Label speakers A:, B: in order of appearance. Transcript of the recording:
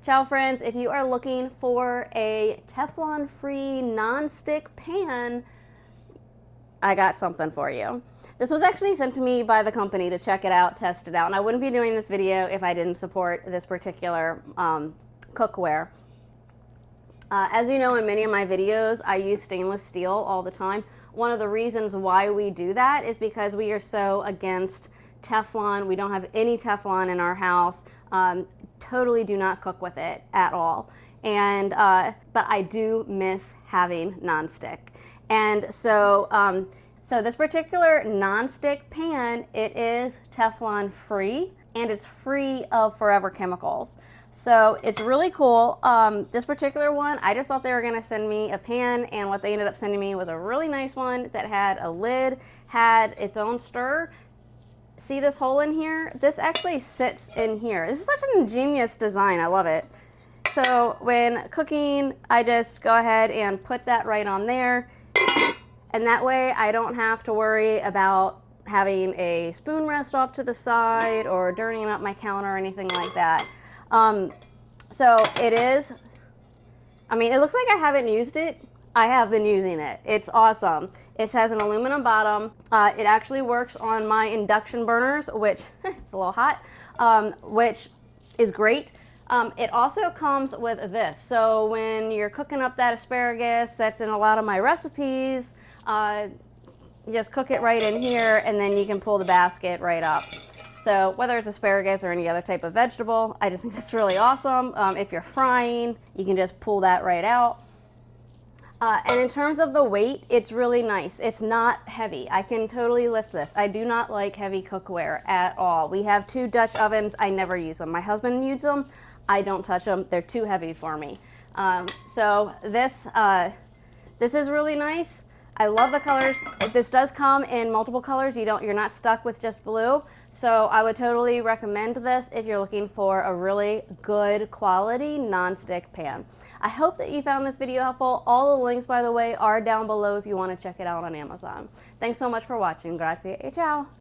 A: Ciao friends, if you are looking for a Teflon-free non-stick pan, I got something for you. This was actually sent to me by the company to check it out, test it out, and I wouldn't be doing this video if I didn't support this particular cookware. As you know, in many of my videos, I use stainless steel all the time. One of the reasons why we do that is because we are so against Teflon. We don't have any Teflon in our house. Totally do not cook with it at all. And but I do miss having non-stick. And so so this particular non-stick pan, it is Teflon free and it's free of forever chemicals. So it's really cool. This particular one, I just thought they were gonna send me a pan, and what they ended up sending me was a really nice one that had a lid, had its own stir. See this hole in here? This actually sits in here. This is such an ingenious design, I love it. So when cooking, I just go ahead and put that right on there. And that way I don't have to worry about having a spoon rest off to the side or dirtying up my counter or anything like that. So it is, I mean, it looks like I haven't used it. I have been using it. It's awesome. It has an aluminum bottom. It actually works on my induction burners, which it's a little hot, which is great. It also comes with this. So when you're cooking up that asparagus, that's in a lot of my recipes, just cook it right in here and then you can pull the basket right up. So whether it's asparagus or any other type of vegetable, I just think that's really awesome. If you're frying, you can just pull that right out. And in terms of the weight, it's really nice. It's not heavy. I can totally lift this. I do not like heavy cookware at all. We have 2 Dutch ovens. I never use them. My husband uses them. I don't touch them. They're too heavy for me. So this is really nice. I love the colors. This does come in multiple colors. You're not stuck with just blue. So I would totally recommend this if you're looking for a really good quality non-stick pan. I hope that you found this video helpful. All the links, by the way, are down below if you want to check it out on Amazon. Thanks so much for watching. Grazie e ciao.